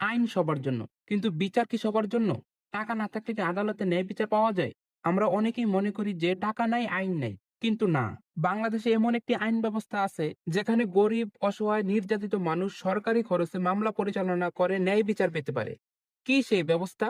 আইন সবার জন্য, কিন্তু বিচার কি সবার জন্য? টাকা না থাকলে কি আদালতে ন্যায় বিচার পাওয়া যায়? আমরা অনেকেই মনে করি যে টাকা নাই, আইন নাই। কিন্তু না, বাংলাদেশে এমন একটি আইন ব্যবস্থা আছে যেখানে গরিব, অসহায়, নির্যাতিত মানুষ সরকারি খরচে মামলা পরিচালনা করে ন্যায় বিচার পেতে পারে। কি সেই ব্যবস্থা?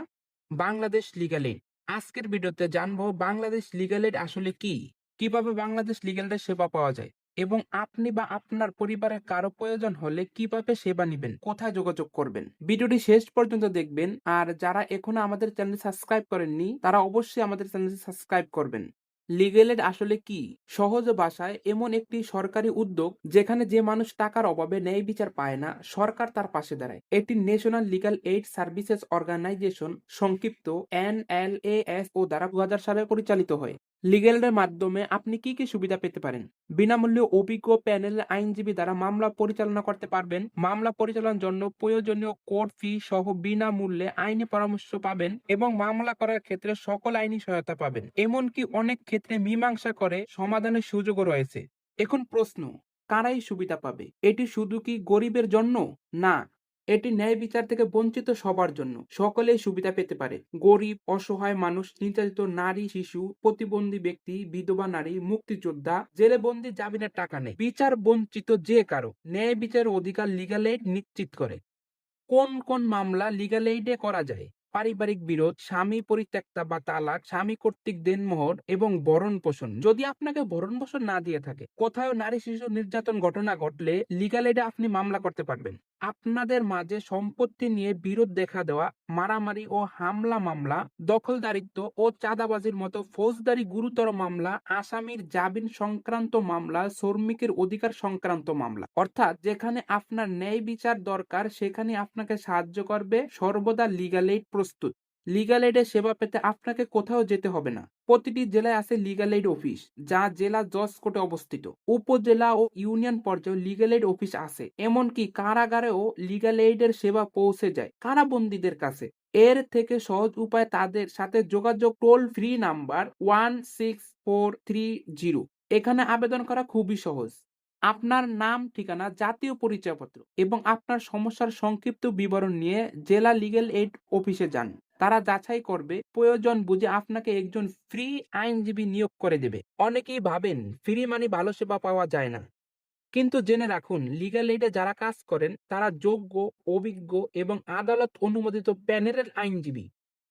Bangladesh legal aid. আজকের ভিডিওতে জানবো বাংলাদেশ লিগ্যাল এইড আসলে কি, কিভাবে বাংলাদেশ লিগ্যাল এইড সেবা পাওয়া যায়, এবং আপনি বা আপনার পরিবারের কারো প্রয়োজন হলে কিভাবে সেবা নিবেন, কোথায় যোগাযোগ করবেন। ভিডিওটি শেষ পর্যন্ত দেখবেন, আর যারা এখনো আমাদের চ্যানেল সাবস্ক্রাইব করেননি তারা অবশ্যই আমাদের চ্যানেল সাবস্ক্রাইব করবেন। লিগ্যাল এইড আসলে কি? সহজ ভাষায় এমন একটি সরকারি উদ্যোগ যেখানে যে মানুষ টাকার অভাবে ন্যায় বিচার পায় না, সরকার তার পাশে দাঁড়ায়। এটি national legal aid services organization, সংক্ষিপ্ত NLASO দ্বারা 2000 সালে পরিচালিত হয়। লিগ্যাল এইডের মাধ্যমে আপনি কি কি সুবিধা পেতে পারেন? বিনামূল্যে অভিজ্ঞ প্যানেলের আইনজীবী দ্বারা মামলা পরিচালনা করতে পারবেন। মামলা পরিচালনার জন্য প্রয়োজনীয় কোর্ট ফি সহ বিনামূল্যে আইনি পরামর্শ পাবেন এবং মামলা করার ক্ষেত্রে সকল আইনি সহায়তা পাবেন। এমনকি অনেক ক্ষেত্রে মীমাংসা করে সমাধানের সুযোগও রয়েছে। এখন প্রশ্ন, কারাই সুবিধা পাবে? এটি শুধু কি গরিবের জন্য? না, এটি ন্যায় বিচার থেকে বঞ্চিত সবার জন্য। সকলেই সুবিধা পেতে পারে। গরিব, অসহায় মানুষ, নির্যাতিত নারী, শিশু, প্রতিবন্ধী ব্যক্তি, বিধবা নারী, মুক্তিযোদ্ধা, জেলে বন্দী, জামিনের টাকা নেই। বিচার বঞ্চিত যে কারো ন্যায় বিচারের অধিকার লিগ্যাল এইড নিশ্চিত করে। কোন কোন মামলা লিগ্যাল এইডে করা যায়? পারিবারিক বিরোধ, স্বামী পরিত্যক্তা বা তালাক, স্বামী কর্তৃক দেনমোহর এবং ভরণ পোষণ। যদি আপনাকে ভরণ পোষণ না দিয়ে থাকে, কোথাও নারী শিশু নির্যাতন ঘটনা ঘটলে লিগ্যাল এইডে আপনি মামলা করতে পারবেন। আপনাদের মাঝে সম্পত্তি নিয়ে বিরোধ দেখা দেওয়া, মারামারি ও হামলা মামলা, দখলদারিত্ব ও চাঁদাবাজির মতো ফৌজদারি গুরুতর মামলা, আসামির জামিন সংক্রান্ত মামলা, শ্রমিকের অধিকার সংক্রান্ত মামলা, অর্থাৎ যেখানে আপনার ন্যায় বিচার দরকার সেখানে আপনাকে সাহায্য করবে সর্বদা লিগ্যাল এইড প্রস্তুত। লিগ্যাল এইডের সেবা পেতে আপনাকে কোথাও যেতে হবে না। প্রতিটি জেলায় আছে লিগ্যাল এইড অফিস, যা জেলা জজ কোর্টে অবস্থিত। উপজেলা ও ইউনিয়ন পর্যায়ে লিগ্যাল এইড অফিস আছে। এমনকি কারাগারেও লিগ্যাল এইডের সেবা পৌঁছে যায় কারাবন্দীদের কাছে। এর থেকে সহজ উপায় তাদের সাথে যোগাযোগ টোল ফ্রি নাম্বার 16430। এখানে আবেদন করা খুবই সহজ। আপনার নাম, ঠিকানা, জাতীয় পরিচয়পত্র এবং আপনার সমস্যার সংক্ষিপ্ত বিবরণ নিয়ে জেলা লিগ্যাল এইড অফিসে যান। তারা যাচাই করবে, প্রয়োজন বুঝে আপনাকে একজন ফ্রি আইনজীবী নিয়োগ করে দেবে। অনেকেই ভাবেন ফ্রি মানে ভালো সেবা পাওয়া যায় না, কিন্তু জেনে রাখুন লিগ্যাল এইডে যারা কাজ করেন তারা যোগ্য, অভিজ্ঞ এবং আদালত অনুমোদিত প্যানেলের আইনজীবী।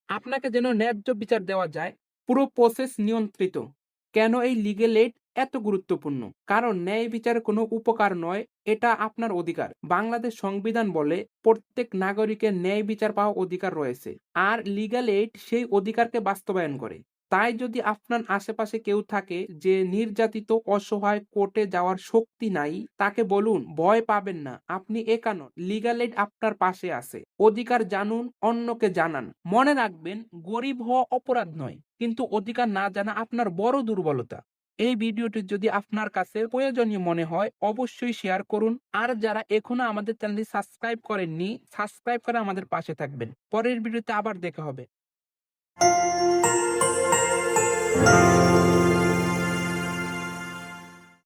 আপনাকে যেন ন্যায্য বিচার দেওয়া যায়, পুরো প্রসেস নিয়ন্ত্রিত। কেন এই লিগ্যাল এইড এত গুরুত্বপূর্ণ? কারণ ন্যায় বিচার কোনো উপকার নয়, এটা আপনার অধিকার। বাংলাদেশ সংবিধান বলে প্রত্যেক নাগরিকের ন্যায় বিচার পাওয়ার অধিকার রয়েছে, আর লিগ্যাল এইড সেই অধিকারকে বাস্তবায়ন করে। তাই যদি আপনার আশেপাশে কেউ থাকে যে নির্যাতিত, অসহায়, কোর্টে যাওয়ার শক্তি নাই, তাকে বলুন ভয় পাবেন না, আপনি একা নন। লিগ্যাল এইড আপনার পাশে আছে। অধিকার জানুন, অন্যকে জানান। মনে রাখবেন, গরিব হওয়া অপরাধ নয়, কিন্তু অধিকার না জানা আপনার বড় দুর্বলতা। এই ভিডিওটি যদি আপনার কাছে প্রয়োজনীয় মনে হয় অবশ্যই শেয়ার করুন। আর যারা এখনো আমাদের চ্যানেলটি সাবস্ক্রাইব করেননি, সাবস্ক্রাইব করে আমাদের পাশে থাকবেন। পরের ভিডিওতে আবার দেখা হবে।